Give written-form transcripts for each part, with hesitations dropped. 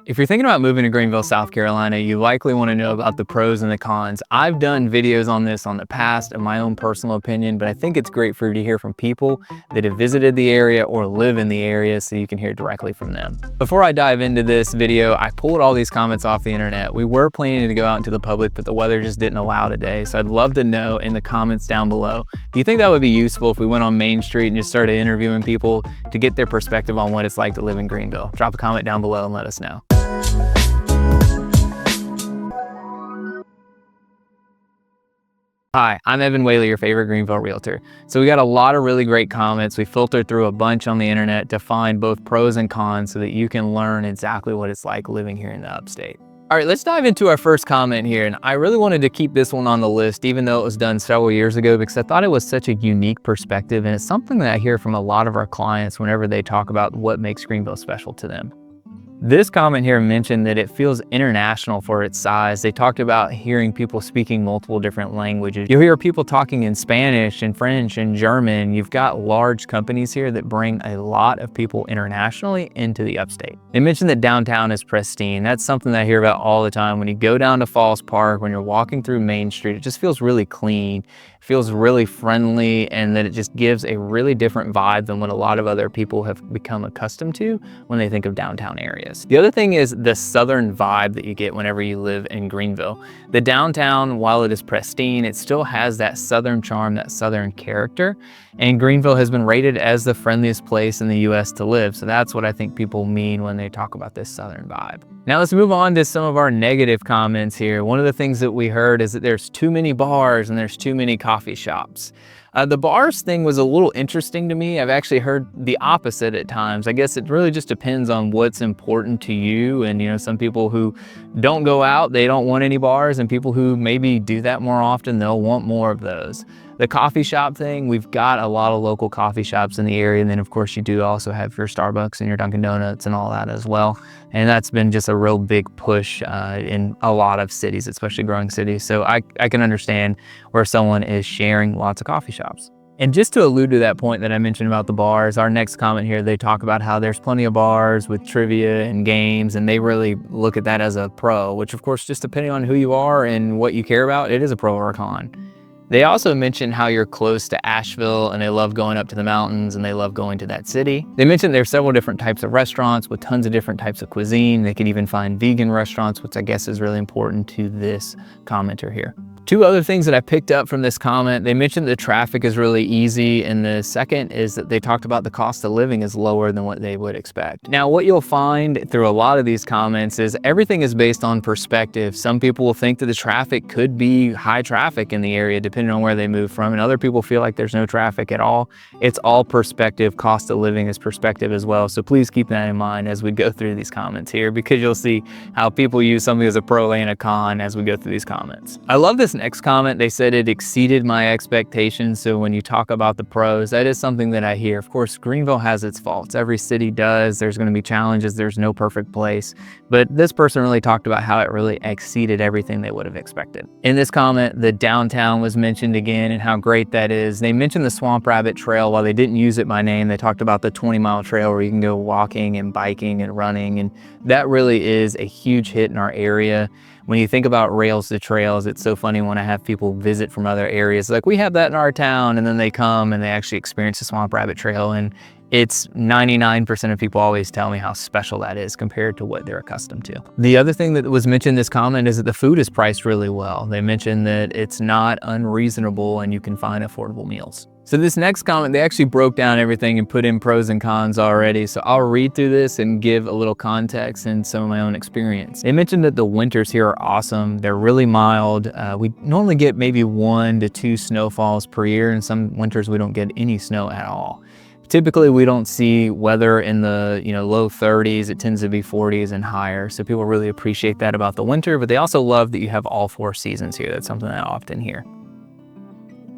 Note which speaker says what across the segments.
Speaker 1: If you're thinking about moving to Greenville, South Carolina, you likely want to know about the pros and the cons. I've done videos on this on the past in my own personal opinion, but I think it's great for you to hear from people that have visited the area or live in the area so you can hear directly from them. Before I dive into this video, I pulled all these comments off the internet. We were planning to go out into the public, but the weather just didn't allow today. So I'd love to know in the comments down below, do you think that would be useful if we went on Main Street and just started interviewing people to get their perspective on what it's like to live in Greenville? Drop a comment down below and let us know. Hi, I'm Whaley, your favorite Greenville realtor. So we got a lot of really great comments. We filtered through a bunch on the internet to find both pros and cons so that you can learn exactly what it's like living here in the Upstate. All right, let's dive into our first comment here. And I really wanted to keep this one on the list, even though it was done several years ago, because I thought it was such a unique perspective. And it's something that I hear from a lot of our clients whenever they talk about what makes Greenville special to them. This comment here mentioned that it feels international for its size. They talked about hearing people speaking multiple different languages. You'll hear people talking in Spanish and French and German. You've got large companies here that bring a lot of people internationally into the Upstate. They mentioned that downtown is pristine. That's something that I hear about all the time. When you go down to Falls Park, when you're walking through Main Street, it just feels really clean. It feels really friendly, and that it just gives a really different vibe than what a lot of other people have become accustomed to when they think of downtown areas. The other thing is the southern vibe that you get whenever you live in Greenville. The downtown, while it is pristine, it still has that southern charm, that southern character. And Greenville has been rated as the friendliest place in the US to live. So that's what I think people mean when they talk about this southern vibe. Now let's move on to some of our negative comments here. One of the things that we heard is that there's too many bars and there's too many coffee shops. The bars thing was a little interesting to me. I've actually heard the opposite at times. I guess it really just depends on what's important to you. And some people who don't go out, they don't want any bars, and people who maybe do that more often, they'll want more of those. The coffee shop thing, we've got a lot of local coffee shops in the area. And then of course you do also have your Starbucks and your Dunkin' Donuts and all that as well. And that's been just a real big push in a lot of cities, especially growing cities. So I can understand where someone is sharing lots of coffee shops. And just to allude to that point that I mentioned about the bars, our next comment here, they talk about how there's plenty of bars with trivia and games, and they really look at that as a pro, which of course, just depending on who you are and what you care about, it is a pro or a con. They also mentioned how you're close to Asheville and they love going up to the mountains and they love going to that city. They mentioned there's several different types of restaurants with tons of different types of cuisine. They can even find vegan restaurants, which I guess is really important to this commenter here. Two other things that I picked up from this comment, they mentioned the traffic is really easy, and the second is that they talked about the cost of living is lower than what they would expect. Now, what you'll find through a lot of these comments is everything is based on perspective. Some people will think that the traffic could be high traffic in the area depending on where they move from, and other people feel like there's no traffic at all. It's all perspective. Cost of living is perspective as well. So please keep that in mind as we go through these comments here, because you'll see how people use something as a pro and a con as we go through these comments. I love this next comment. They said it exceeded my expectations. So when you talk about the pros, that is something that I hear. Of course, Greenville has its faults. Every city does. There's going to be challenges. There's no perfect place. But this person really talked about how it really exceeded everything they would have expected. In this comment, the downtown was mentioned again and how great that is. They mentioned the Swamp Rabbit Trail. While they didn't use it by name, they talked about the 20-mile trail where you can go walking and biking and running. And that really is a huge hit in our area. When you think about Rails to Trails, it's so funny when I have people visit from other areas. Like, we have that in our town, and then they come and they actually experience the Swamp Rabbit Trail. And it's 99% of people always tell me how special that is compared to what they're accustomed to. The other thing that was mentioned in this comment is that the food is priced really well. They mentioned that it's not unreasonable and you can find affordable meals. So this next comment, they actually broke down everything and put in pros and cons already. So I'll read through this and give a little context and some of my own experience. They mentioned that the winters here are awesome. They're really mild. We normally get maybe 1 to 2 snowfalls per year, and some winters we don't get any snow at all. Typically, we don't see weather in the low 30s. It tends to be 40s and higher. So people really appreciate that about the winter, but they also love that you have all 4 seasons here. That's something I often hear.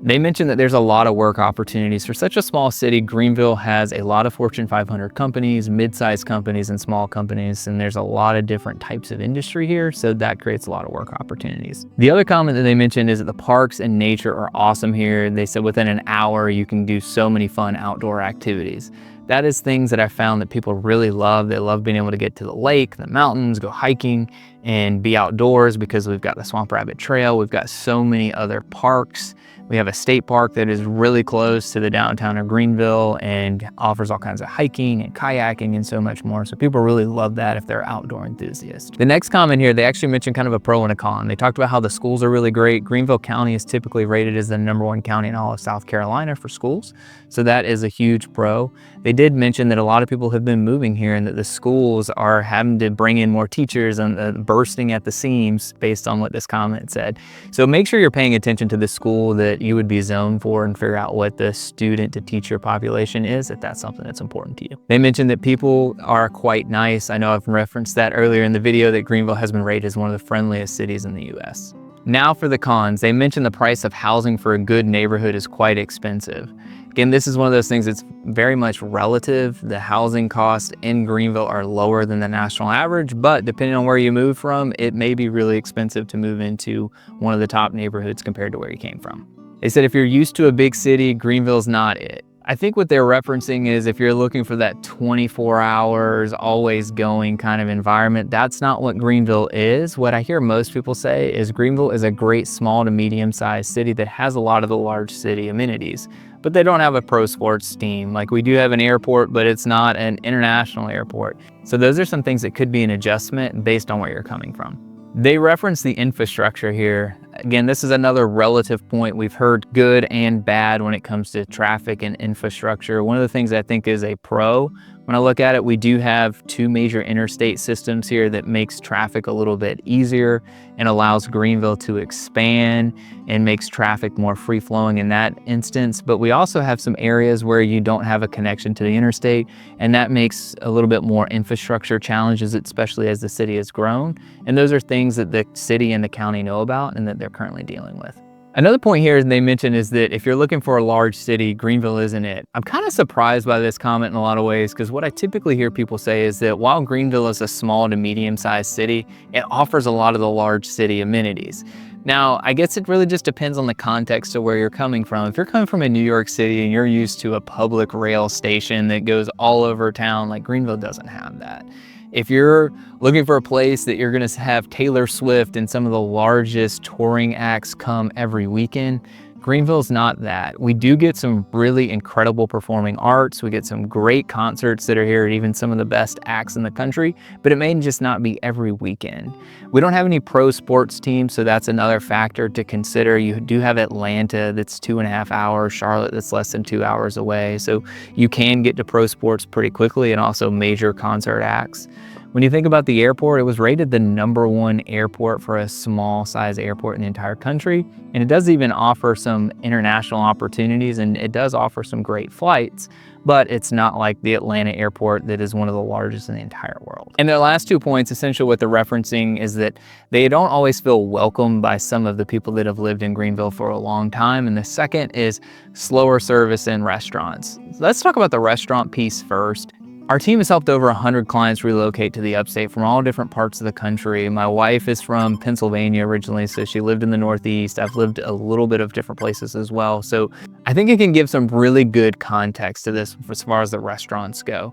Speaker 1: They mentioned that there's a lot of work opportunities. For such a small city, Greenville has a lot of Fortune 500 companies, mid-sized companies, and small companies, and there's a lot of different types of industry here, so that creates a lot of work opportunities. The other comment that they mentioned is that the parks and nature are awesome here. They said within an hour, you can do so many fun outdoor activities. That is things that I found that people really love. They love being able to get to the lake, the mountains, go hiking, and be outdoors because we've got the Swamp Rabbit Trail. We've got so many other parks. We have a state park that is really close to the downtown of Greenville and offers all kinds of hiking and kayaking and so much more. So people really love that if they're outdoor enthusiasts. The next comment here, they actually mentioned kind of a pro and a con. They talked about how the schools are really great. Greenville County is typically rated as the #1 county in all of South Carolina for schools. So that is a huge pro. They did mention that a lot of people have been moving here and that the schools are having to bring in more teachers and bursting at the seams based on what this comment said. So make sure you're paying attention to the school that you would be zoned for and figure out what the student to teacher population is, if that's something that's important to you. They mentioned that people are quite nice. I know I've referenced that earlier in the video, that Greenville has been rated as one of the friendliest cities in the US. Now for the cons, they mentioned the price of housing for a good neighborhood is quite expensive. Again, this is one of those things that's very much relative. The housing costs in Greenville are lower than the national average, but depending on where you move from, it may be really expensive to move into one of the top neighborhoods compared to where you came from. They said if you're used to a big city, Greenville's not it. I think what they're referencing is if you're looking for that 24 hours, always going kind of environment, that's not what Greenville is. What I hear most people say is Greenville is a great small to medium-sized city that has a lot of the large city amenities, but they don't have a pro sports team. Like, we do have an airport, but it's not an international airport. So those are some things that could be an adjustment based on where you're coming from. They reference the infrastructure here. Again, this is another relative point. We've heard good and bad when it comes to traffic and infrastructure. One of the things I think is a pro, when I look at it, we do have 2 major interstate systems here that makes traffic a little bit easier and allows Greenville to expand and makes traffic more free-flowing in that instance. But we also have some areas where you don't have a connection to the interstate, and that makes a little bit more infrastructure challenges, especially as the city has grown. And those are things that the city and the county know about and that they're currently dealing with. Another point here they mentioned is that if you're looking for a large city, Greenville isn't it. I'm kind of surprised by this comment in a lot of ways, because what I typically hear people say is that while Greenville is a small to medium-sized city, it offers a lot of the large city amenities. Now, I guess it really just depends on the context of where you're coming from. If you're coming from a New York City and you're used to a public rail station that goes all over town, like, Greenville doesn't have that. If you're looking for a place that you're gonna have Taylor Swift and some of the largest touring acts come every weekend, Greenville's not that. We do get some really incredible performing arts. We get some great concerts that are here at even some of the best acts in the country, but it may just not be every weekend. We don't have any pro sports teams, so that's another factor to consider. You do have Atlanta that's 2.5 hours, Charlotte that's less than 2 hours away. So you can get to pro sports pretty quickly, and also major concert acts. When you think about the airport, it was rated the #1 airport for a small size airport in the entire country. And it does even offer some international opportunities, and it does offer some great flights, but it's not like the Atlanta airport that is one of the largest in the entire world. And their last 2 points, essentially what they're referencing is that they don't always feel welcomed by some of the people that have lived in Greenville for a long time. And the second is slower service in restaurants. Let's talk about the restaurant piece first. Our team has helped over 100 clients relocate to the Upstate from all different parts of the country. My wife is from Pennsylvania originally, so she lived in the Northeast. I've lived a little bit of different places as well. So I think it can give some really good context to this as far as the restaurants go.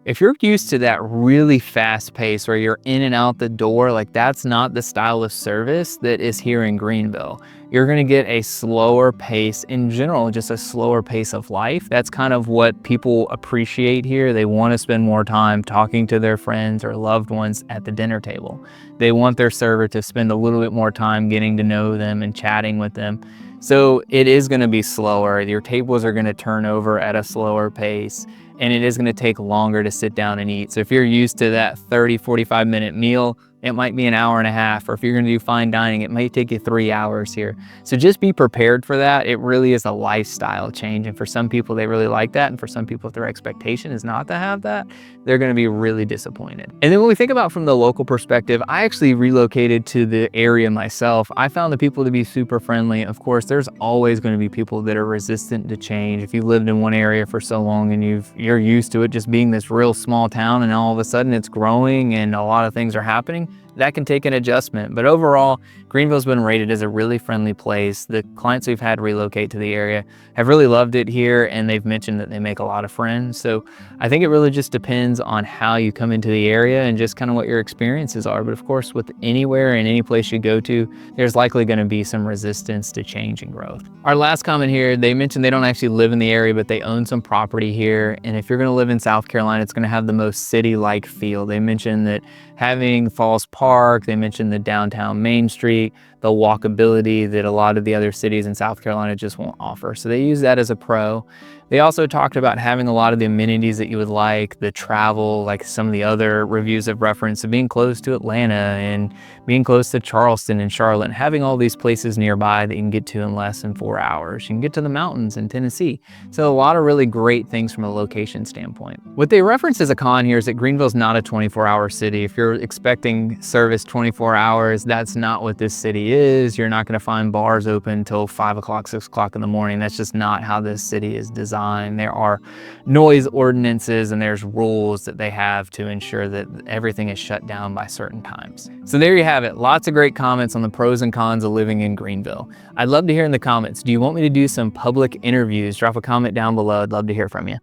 Speaker 1: If you're used to that really fast pace where you're in and out the door, like, that's not the style of service that is here in Greenville. You're gonna get a slower pace in general, just a slower pace of life. That's kind of what people appreciate here. They wanna spend more time talking to their friends or loved ones at the dinner table. They want their server to spend a little bit more time getting to know them and chatting with them. So it is gonna be slower. Your tables are gonna turn over at a slower pace, and it is gonna take longer to sit down and eat. So if you're used to that 30, 45-minute meal, it might be an hour and a half, or if you're gonna do fine dining, it might take you 3 hours here. So just be prepared for that. It really is a lifestyle change. And for some people, they really like that. And for some people, if their expectation is not to have that, they're gonna be really disappointed. And then when we think about from the local perspective, I actually relocated to the area myself. I found the people to be super friendly. Of course, there's always gonna be people that are resistant to change. If you lived in one area for so long and you're used to it just being this real small town, and all of a sudden it's growing and a lot of things are happening, that can take an adjustment. But overall, Greenville's been rated as a really friendly place. The clients we've had relocate to the area have really loved it here, and they've mentioned that they make a lot of friends. So I think it really just depends on how you come into the area and just kind of what your experiences are. But of course, with anywhere and any place you go to, there's likely going to be some resistance to change and growth. Our last comment here, they mentioned they don't actually live in the area, but they own some property here. And if you're going to live in South Carolina, it's going to have the most city-like feel. They mentioned that having Falls Park, they mentioned the downtown Main Street, the walkability that a lot of the other cities in South Carolina just won't offer. So they use that as a pro. They also talked about having a lot of the amenities that you would like, the travel, like some of the other reviews have referenced, of being close to Atlanta and being close to Charleston and Charlotte, and having all these places nearby that you can get to in less than 4 hours. You can get to the mountains in Tennessee. So a lot of really great things from a location standpoint. What they reference as a con here is that Greenville's not a 24-hour city. If you're expecting service 24 hours, that's not what this city is. You're not going to find bars open until 5 o'clock, 6 o'clock in the morning. That's just not how this city is designed. There are noise ordinances and there's rules that they have to ensure that everything is shut down by certain times. So there you have it. Lots of great comments on the pros and cons of living in Greenville. I'd love to hear in the comments, do you want me to do some public interviews? Drop a comment down below. I'd love to hear from you.